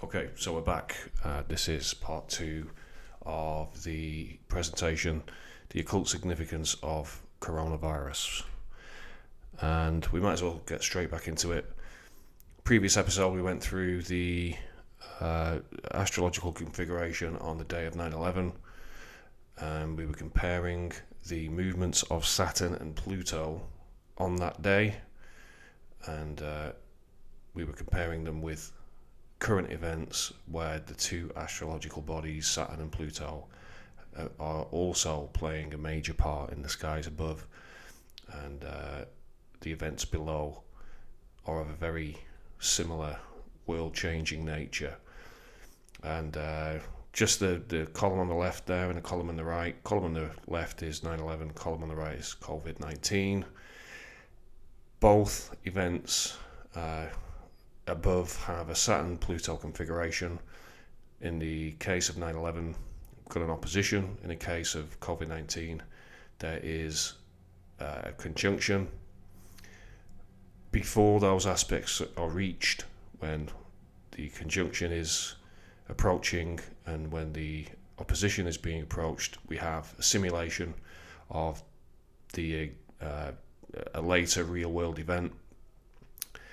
Okay, so we're back. This is part 2 of the presentation, The Occult Significance of Coronavirus. And we might as well get straight back into it. Previous episode, we went through the astrological configuration on the day of 9/11, and we were comparing the movements of Saturn and Pluto on that day, and we were comparing them with current events where the two astrological bodies, Saturn and Pluto, are also playing a major part in the skies above, and the events below are of a very similar world-changing nature. And just the column on the left there and the column on the right. Column on the left is 9/11, column on the right is COVID-19. Both events above have a Saturn-Pluto configuration. In the case of 9/11, we've got an opposition. In the case of COVID-19, there is a conjunction. Before those aspects are reached, when the conjunction is approaching and when the opposition is being approached, we have a simulation of a later real-world event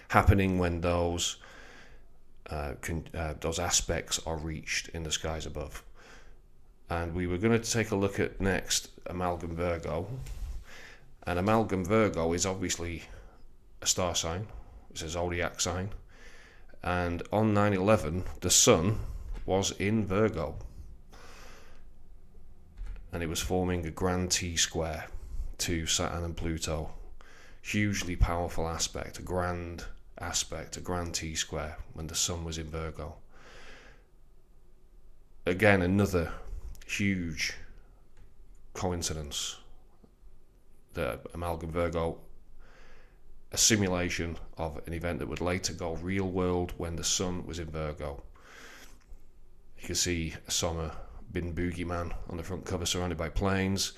happening when those aspects are reached in the skies above. And we were going to take a look at next Amalgam Virgo. And Amalgam Virgo is obviously a star sign. It's a zodiac sign. And on 9/11, the sun was in Virgo. And it was forming a grand T-square to Saturn and Pluto. Hugely powerful aspect, a grand T-square when the sun was in Virgo. Again, another huge coincidence. The Amalgam Virgo, a simulation of an event that would later go real world when the sun was in Virgo. You can see Osama bin Boogeyman on the front cover surrounded by planes.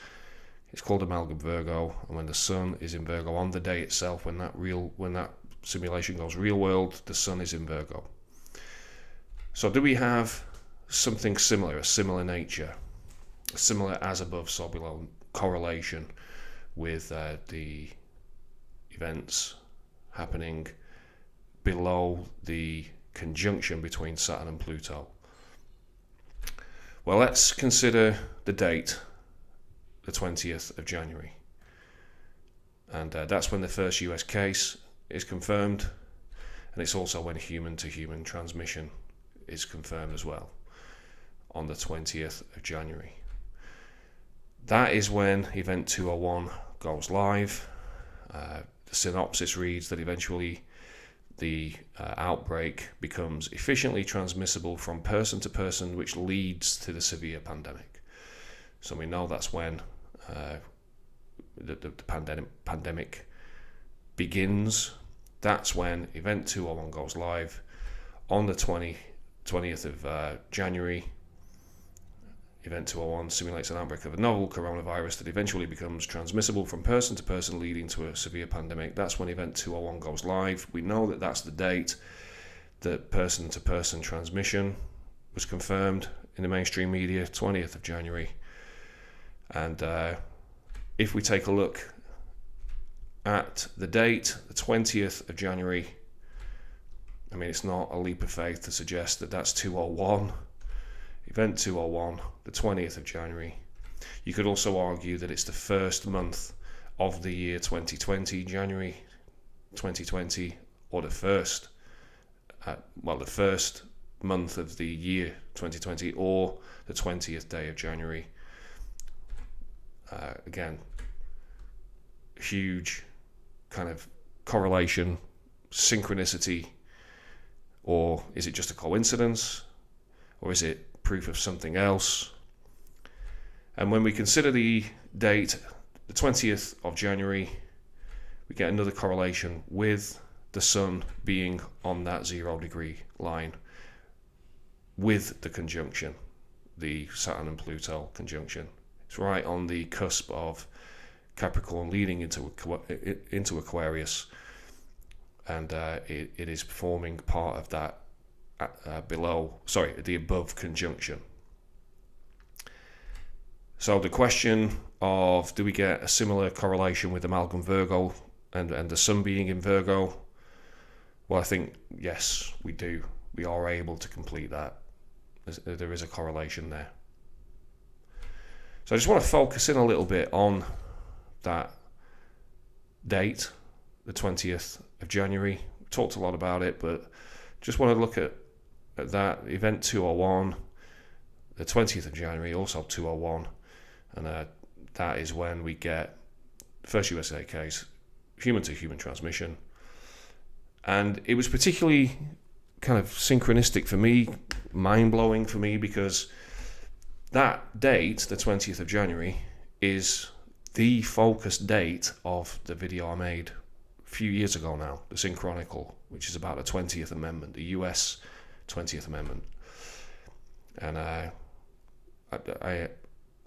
It's called Amalgam Virgo, and when the sun is in Virgo on the day itself, when that simulation goes real world, the sun is in Virgo. So do we have something similar, a similar nature, a similar as above, so below correlation with the events happening below the conjunction between Saturn and Pluto? Well, let's consider the date, the 20th of January. And that's when the first US case is confirmed, and it's also when human-to-human transmission is confirmed as well, on the 20th of January. That is when Event 201 goes live. The synopsis reads that eventually the outbreak becomes efficiently transmissible from person to person, which leads to the severe pandemic. So we know that's when the pandemic begins. That's when Event 201 goes live on the 20th of January. Event 201 simulates an outbreak of a novel coronavirus that eventually becomes transmissible from person to person, leading to a severe pandemic. That's when Event 201 goes live. We know that that's the date that person to person transmission was confirmed in the mainstream media, 20th of January. And if we take a look at the date, the 20th of January, I mean, it's not a leap of faith to suggest that that's 201. Event 201, the 20th of January. You could also argue that it's the first month of the year 2020, January 2020, or the first month of the year 2020, or the 20th day of January. Again, huge kind of correlation, synchronicity, or is it just a coincidence, or is it proof of something else? And when we consider the date, the 20th of January, we get another correlation with the sun being on that 0 degree line with the conjunction, the Saturn and Pluto conjunction. It's right on the cusp of Capricorn leading into Aquarius, and it is forming part of that the above conjunction. So the question of, do we get a similar correlation with Amalgam Virgo and the sun being in Virgo? Well, I think, yes, we do. We are able to complete that. There is a correlation there. So I just want to focus in a little bit on that date, the 20th of January. We talked a lot about it, but just want to look at that event 201, the 20th of January, also 201, and that is when we get the first USA case, human-to-human transmission. And it was particularly kind of synchronistic for me, mind-blowing for me, because that date, the 20th of January, is the focus date of the video I made a few years ago now, the Synchronical, which is about the 20th Amendment, the US 20th Amendment. And I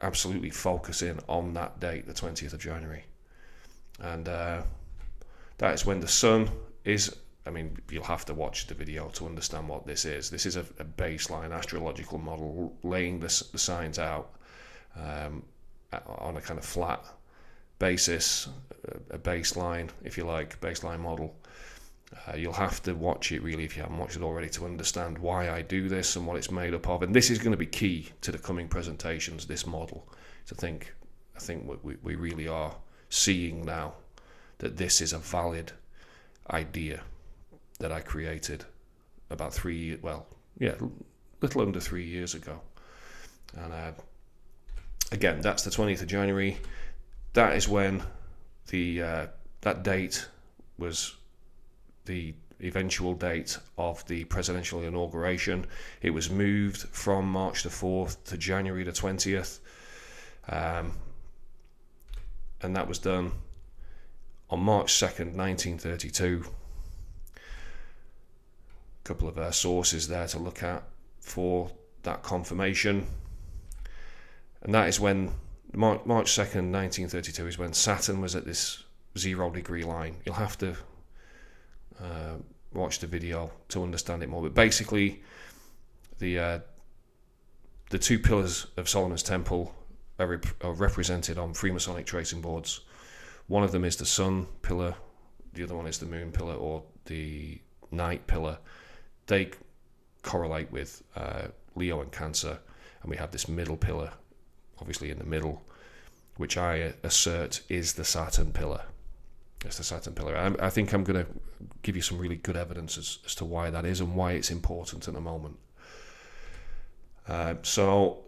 absolutely focus in on that date, the 20th of January. And that is when the sun is, I mean, you'll have to watch the video to understand what this is. This is a baseline astrological model laying the signs out on a kind of flat basis, a baseline, if you like, baseline model. You'll have to watch it really if you haven't watched it already to understand why I do this and what it's made up of. And this is going to be key to the coming presentations, this model. I think we really are seeing now that this is a valid idea that I created about little under 3 years ago. And again, that's the 20th of January. That is when that date was the eventual date of the presidential inauguration. It was moved from March the 4th to January the 20th. And that was done on March 2nd, 1932. A couple of sources there to look at for that confirmation. And that is when, March 2nd, 1932, is when Saturn was at this 0 degree line. You'll have to watch the video to understand it more. But basically, the two pillars of Solomon's Temple are represented on Freemasonic tracing boards. One of them is the Sun Pillar, the other one is the Moon Pillar or the Night Pillar. They correlate with Leo and Cancer, and we have this middle pillar, obviously in the middle, which I assert is the Saturn Pillar. It's the Saturn Pillar. I think I'm going to give you some really good evidence as to why that is and why it's important in a moment. So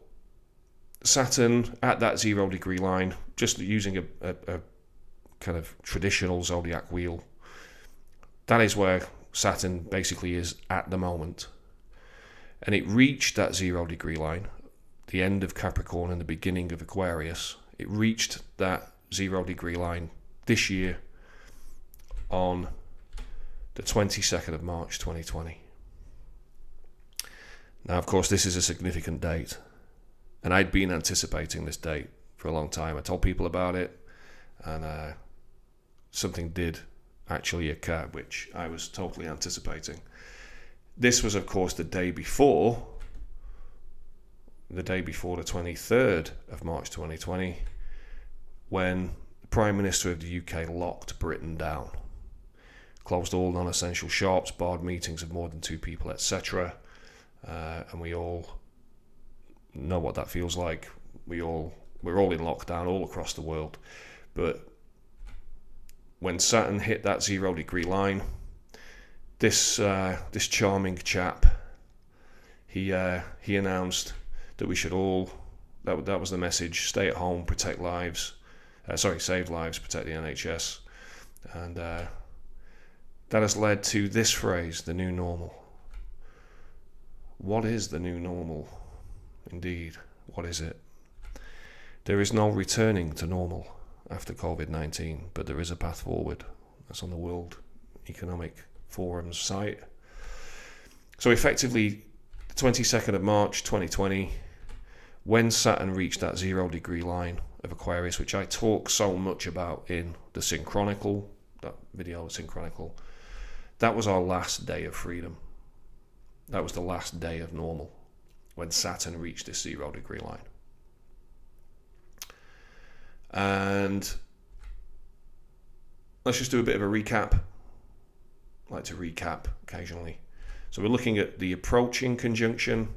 Saturn at that 0 degree line, just using a kind of traditional zodiac wheel, that is where Saturn basically is at the moment. And it reached that 0 degree line, the end of Capricorn and the beginning of Aquarius. It reached that 0 degree line this year on the 22nd of March 2020. Now, of course, this is a significant date, and I'd been anticipating this date for a long time. I told people about it, and something did actually occur, which I was totally anticipating. This was, of course, the day before the 23rd of March 2020, when the Prime Minister of the UK locked Britain down, closed all non-essential shops, barred meetings of more than 2 people, etc. And we all know what that feels like. We're all in lockdown all across the world. But when Saturn hit that 0 degree line, this charming chap, he announced that we should all, that was the message, stay at home, protect lives, save lives, protect the NHS. And that has led to this phrase, the new normal. What is the new normal? Indeed, what is it? There is no returning to normal after COVID-19, but there is a path forward. That's on the World Economic Forum's site. So effectively, the 22nd of March 2020, when Saturn reached that 0 degree line of Aquarius, which I talk so much about in the Synchronical, that video, the Synchronical, that was our last day of freedom. That was the last day of normal when Saturn reached this 0 degree line. And let's just do a bit of a recap. I like to recap occasionally. So we're looking at the approaching conjunction,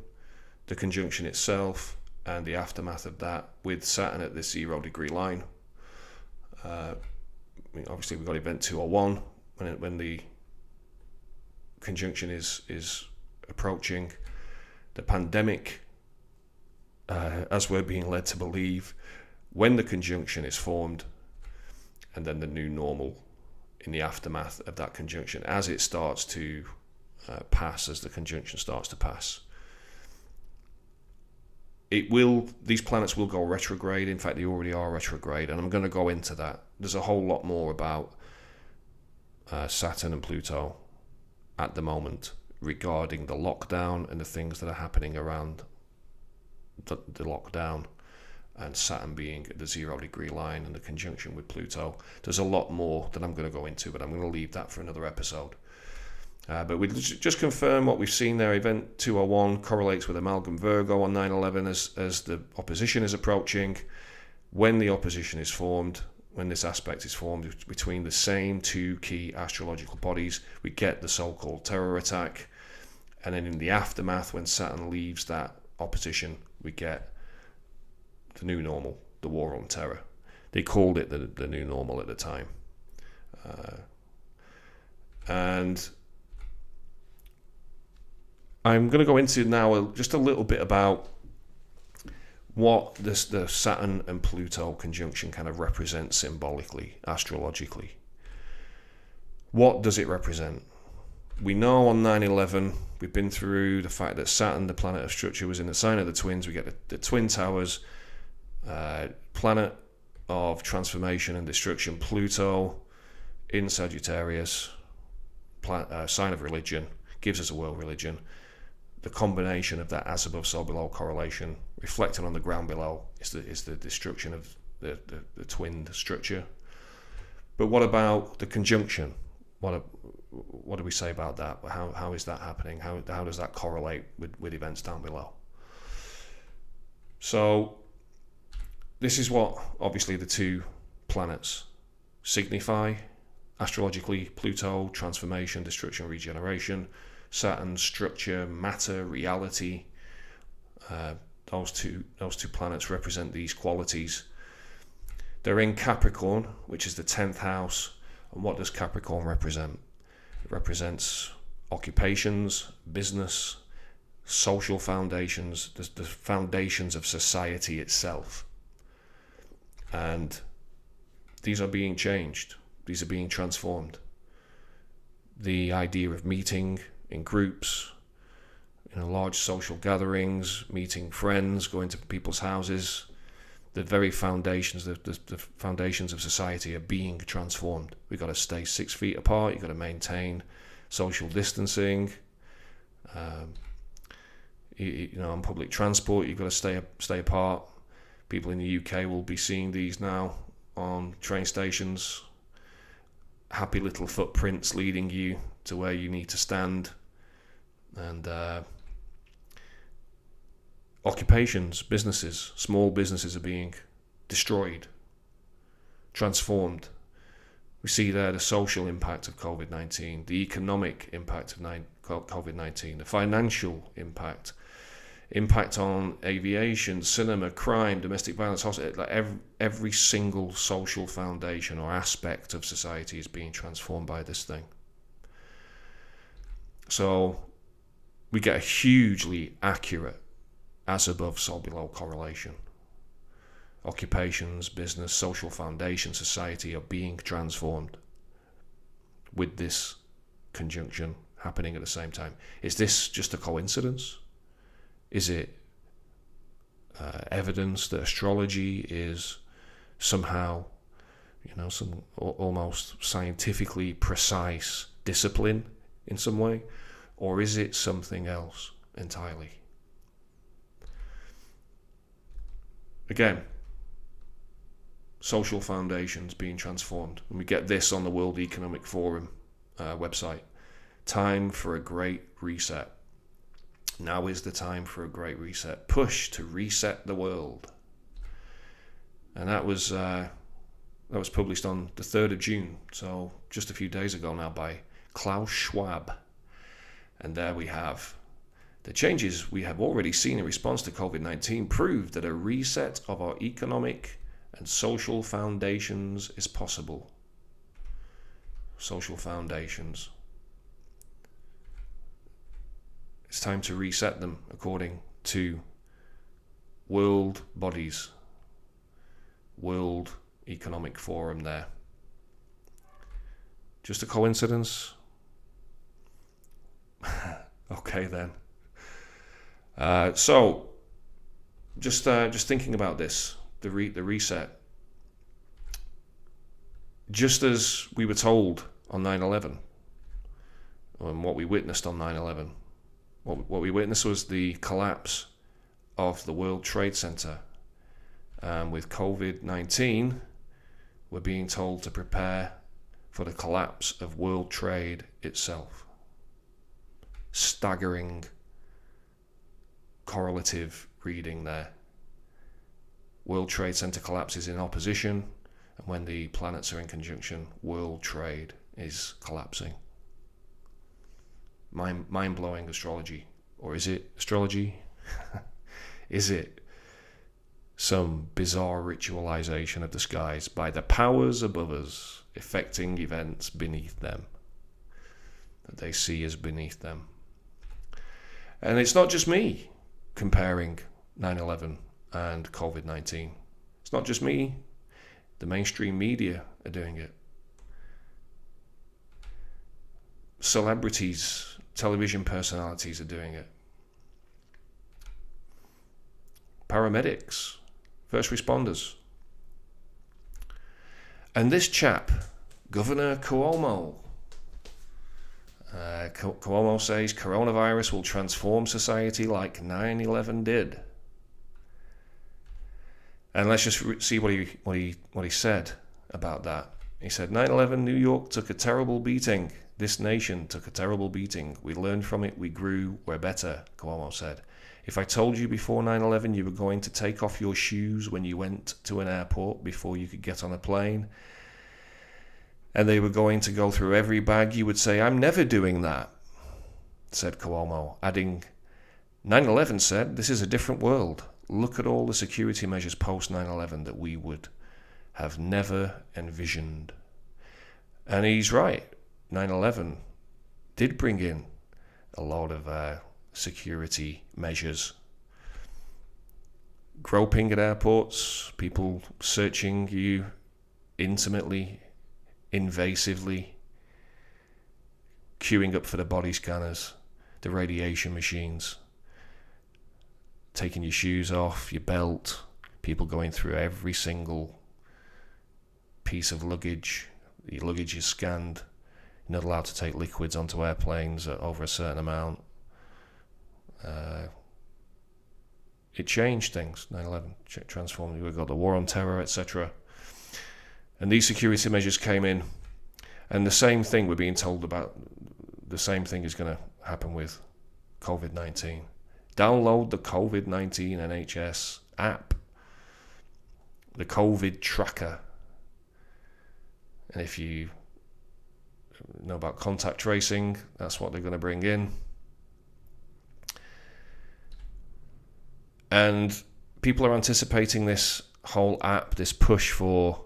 the conjunction itself, and the aftermath of that with Saturn at this 0 degree line. Obviously we've got event 201 when the conjunction is approaching. The pandemic, as we're being led to believe, when the conjunction is formed, and then the new normal in the aftermath of that conjunction as it starts to pass, as the conjunction starts to pass. These planets will go retrograde. In fact, they already are retrograde, and I'm going to go into that. There's a whole lot more about Saturn and Pluto at the moment regarding the lockdown and the things that are happening around the lockdown, and Saturn being at the 0 degree line and the conjunction with Pluto. There's a lot more that I'm going to go into, but I'm going to leave that for another episode. But we just confirm what we've seen there. Event 201 correlates with Amalgam Virgo on 9/11 as the opposition is approaching. When the opposition is formed, when this aspect is formed between the same two key astrological bodies, we get the so-called terror attack. And then in the aftermath, when Saturn leaves that opposition, we get the new normal, the war on terror. They called it the new normal at the time. And I'm going to go into now just a little bit about what the Saturn and Pluto conjunction kind of represents symbolically, astrologically. What does it represent? We know on 9/11, we've been through the fact that Saturn, the planet of structure, was in the sign of the twins. We get the twin towers, planet of transformation and destruction, Pluto in Sagittarius, sign of religion, gives us a world religion. The combination of that as above, so below correlation, reflected on the ground below, is the destruction of the twinned structure. But what about the conjunction? What do we say about that? How is that happening? How does that correlate with events down below? So this is what obviously the two planets signify astrologically. Pluto, transformation, destruction, regeneration. Saturn, structure, matter, reality. Those two planets represent these qualities. They're in Capricorn, which is the 10th house. And what does Capricorn represent? It represents occupations, business, social foundations, the foundations of society itself. And these are being changed. These are being transformed. The idea of meeting in groups, large social gatherings, meeting friends, going to people's houses, the very foundations, the foundations of society are being transformed. We've got to stay 6 feet apart. You've got to maintain social distancing. On public transport, you've got to stay apart. People in the UK will be seeing these now on train stations. Happy little footprints leading you to where you need to stand. And occupations, businesses, small businesses are being destroyed, transformed. We see there the social impact of COVID-19, the economic impact of COVID-19, the financial impact on aviation, cinema, crime, domestic violence, hospital. Like every single social foundation or aspect of society is being transformed by this thing. So we get a hugely accurate as above, so below correlation. Occupations, business, social foundation, society are being transformed with this conjunction happening at the same time. Is this just a coincidence? Is it evidence that astrology is somehow, some almost scientifically precise discipline in some way? Or is it something else entirely? Again, social foundations being transformed. And we get this on the World Economic Forum website. Time for a great reset. Now is the time for a great reset. Push to reset the world. And that was published on the 3rd of June, so just a few days ago now, by Klaus Schwab. And there we have the changes we have already seen in response to COVID-19 prove that a reset of our economic and social foundations is possible. Social foundations. It's time to reset them according to world bodies, World Economic Forum there. Just a coincidence? Okay then. So, just thinking about this, the reset. Just as we were told on 9/11, and what we witnessed on 9/11, what we witnessed was the collapse of the World Trade Center. And with COVID-19, we're being told to prepare for the collapse of world trade itself. Staggering correlative reading there. World Trade Center collapses in opposition, and when the planets are in conjunction, world trade is collapsing. Mind-blowing astrology. Or is it astrology? Is it some bizarre ritualization of the skies by the powers above us, affecting events beneath them, that they see as beneath them? And it's not just me comparing 9/11 and COVID-19. It's not just me. The mainstream media are doing it. Celebrities, television personalities are doing it. Paramedics, first responders. And this chap, Governor Cuomo, Cuomo says coronavirus will transform society like 9/11 did. And let's just see what he said about that. He said, 9/11 New York took a terrible beating. This nation took a terrible beating. We learned from it. We grew. We're better, Cuomo said. If I told you before 9/11 you were going to take off your shoes when you went to an airport before you could get on a plane, and they were going to go through every bag, you would say, I'm never doing that, said Cuomo, adding, 9/11 said, this is a different world. Look at all the security measures post 9/11 that we would have never envisioned. And he's right. 9/11 did bring in a lot of security measures. Groping at airports, people searching you intimately, invasively, queuing up for the body scanners, the radiation machines, taking your shoes off, your belt, people going through every single piece of luggage. Your luggage is scanned. You're not allowed to take liquids onto airplanes over a certain amount. It changed things. 9/11 transformed. We've got the war on terror, etc. And these security measures came in, and the same thing we're being told about. The same thing is going to happen with COVID-19. Download the COVID-19 NHS app, the COVID tracker. And if you know about contact tracing, that's what they're going to bring in. And people are anticipating this whole app, this push for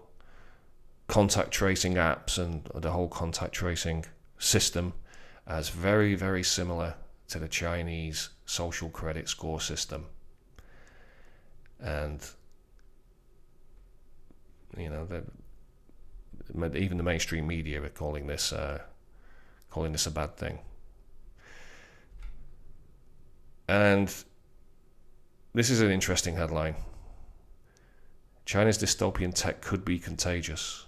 contact tracing apps and the whole contact tracing system as very, very similar to the Chinese social credit score system. And, you know, even the mainstream media are calling this a bad thing. And this is an interesting headline. China's dystopian tech could be contagious.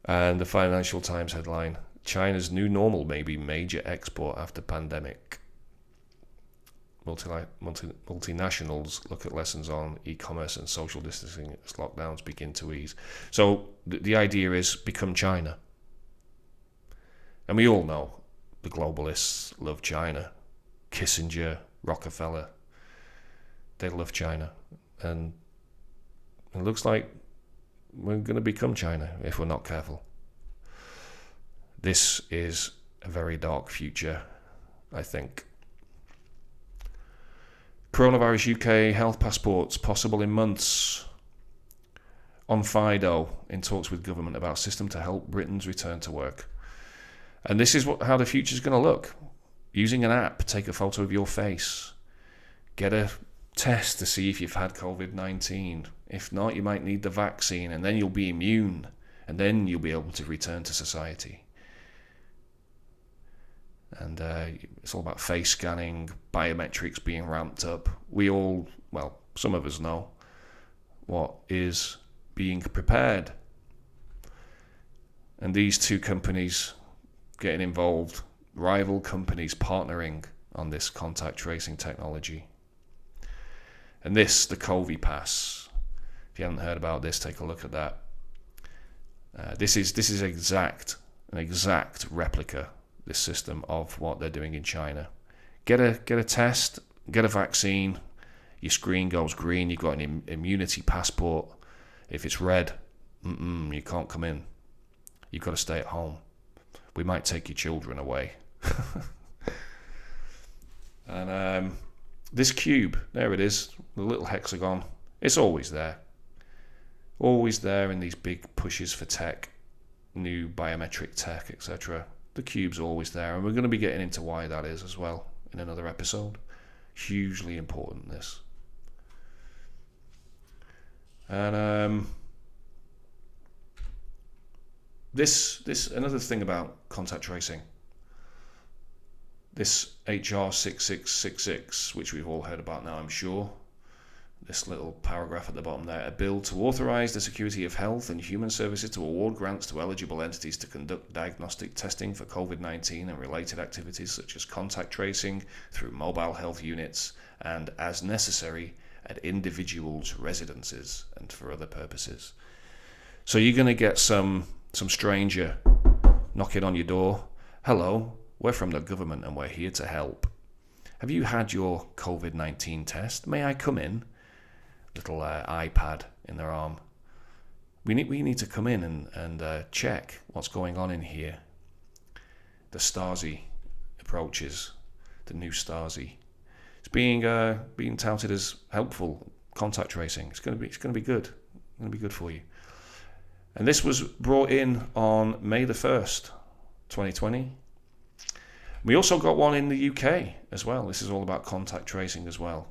And the Financial Times headline, China's new normal may be major export after pandemic. Multinationals look at lessons on e-commerce and social distancing as lockdowns begin to ease. So the idea is become China. And we all know the globalists love China. Kissinger, Rockefeller, they love China. And it looks like we're going to become China if we're not careful. This is a very dark future, I think. Coronavirus UK health passports possible in months. On Fido, in talks with government about system to help Britons return to work. And this is how the future is going to look. Using an app, take a photo of your face. Get a test to see if you've had COVID-19. If not, you might need the vaccine, and then you'll be immune, and then you'll be able to return to society. And it's all about face scanning, biometrics being ramped up. We all, well, some of us know what is being prepared. And these two companies getting involved, rival companies partnering on this contact tracing technology. And this, the COVID Pass. If you haven't heard about this, take a look at that. This is an exact replica, this system, of what they're doing in China. Get a test, get a vaccine, your screen goes green, you've got an immunity passport. If it's red, you can't come in. You've got to stay at home. We might take your children away. And this cube, there it is, the little hexagon, it's always there. Always there in these big pushes for tech, new biometric tech, etc. The cube's always there, and we're going to be getting into why that is as well in another episode. Hugely important, this. And this another thing about contact tracing. This HR 6666, which we've all heard about now, I'm sure. This little paragraph at the bottom there. A bill to authorise the Secretary of Health and Human Services to award grants to eligible entities to conduct diagnostic testing for COVID-19 and related activities such as contact tracing through mobile health units and, as necessary, at individuals' residences and for other purposes. So you're going to get some stranger knocking on your door. Hello, we're from the government and we're here to help. Have you had your COVID-19 test? May I come in? Little iPad in their arm. We need to come in and check what's going on in here. The Stasi approaches, the new Stasi. It's being touted as helpful contact tracing. It's going to be good. It's going to be good for you. And this was brought in on May the 1st, 2020. We also got one in the UK as well. This is all about contact tracing as well.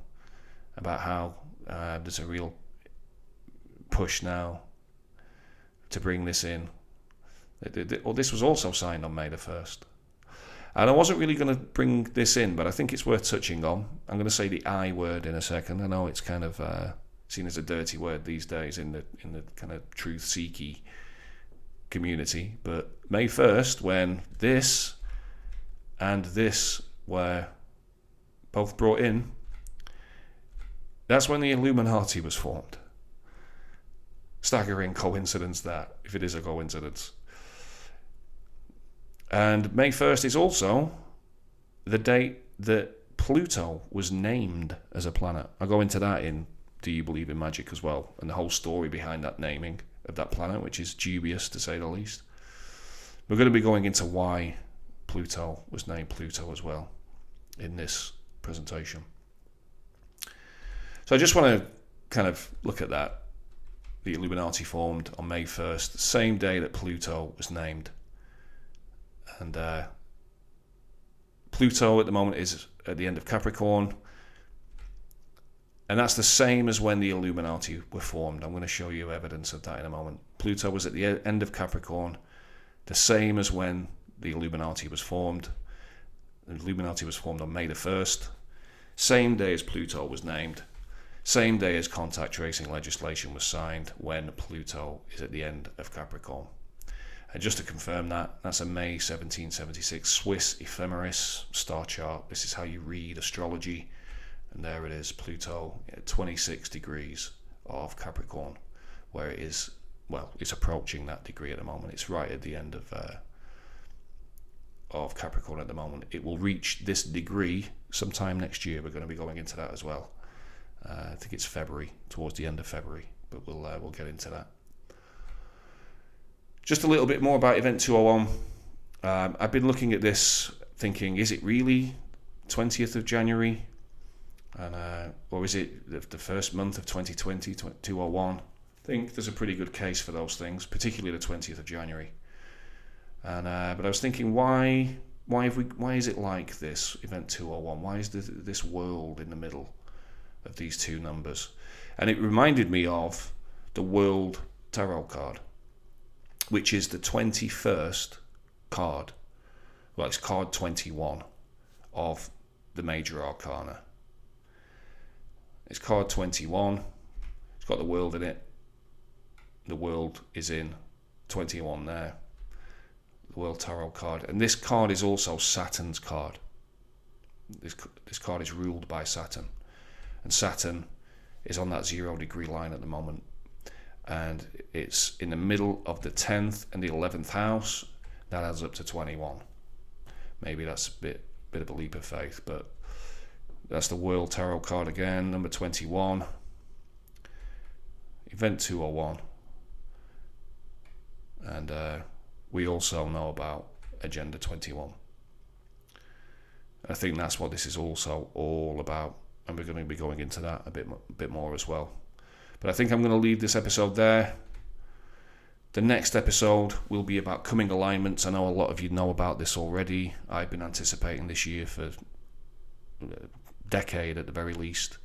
About how there's a real push now to bring this in. This was also signed on May the 1st. And I wasn't really going to bring this in, but I think it's worth touching on. I'm going to say the I word in a second. I know it's kind of seen as a dirty word these days in the kind of truth-seeky community. But May 1st, when this and this were both brought in, that's when the Illuminati was formed. Staggering coincidence that, if it is a coincidence. And May 1st is also the date that Pluto was named as a planet. I'll go into that in Do You Believe in Magic as well, and the whole story behind that naming of that planet, which is dubious to say the least. We're going to be going into why Pluto was named Pluto as well in this presentation. So I just want to kind of look at that. The Illuminati formed on May 1st, the same day that Pluto was named. And Pluto at the moment is at the end of Capricorn. And that's the same as when the Illuminati were formed. I'm going to show you evidence of that in a moment. Pluto was at the end of Capricorn, the same as when the Illuminati was formed. The Illuminati was formed on May the 1st, same day as Pluto was named, same day as contact tracing legislation was signed, when Pluto is at the end of Capricorn. And just to confirm that, that's a May 1776 Swiss ephemeris star chart. This is how you read astrology. And there it is, Pluto at 26 degrees of Capricorn, where it is, well, it's approaching that degree at the moment. It's right at the end of of Capricorn at the moment. It will reach this degree sometime next year. We're going to be going into that as well. I think it's February, towards the end of February, but we'll get into that. Just a little bit more about Event 201. I've been looking at this thinking, is it really 20th of January? Or is it the first month of 2020, 201? I think there's a pretty good case for those things, particularly the 20th of January. But I was thinking, why is it like this, Event 201? Why is this world in the middle of these two numbers? And it reminded me of the World Tarot card, which is the 21st card. Well, it's card 21 of the Major Arcana. It's card 21. It's got the world in it. The world is in 21 there. The World Tarot card. And this card is also Saturn's card. This card is ruled by Saturn. And Saturn is on that 0 degree line at the moment. And it's in the middle of the 10th and the 11th house. That adds up to 21. Maybe that's a bit of a leap of faith, but that's the World Tarot card again, number 21. Event 201. And we also know about Agenda 21. I think that's what this is also all about, and we're going to be going into that a bit more as well. But I think I'm going to leave this episode there. The next episode will be about coming alignments. I know a lot of you know about this already. I've been anticipating this year for a decade at the very least.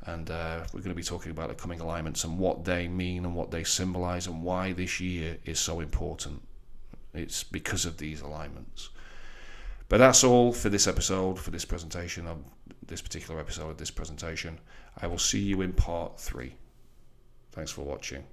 And we're going to be talking about the coming alignments and what they mean and what they symbolize and why this year is so important. It's because of these alignments. But that's all for this episode, for this presentation, of this particular episode of this presentation. I will see you in part 3. Thanks for watching.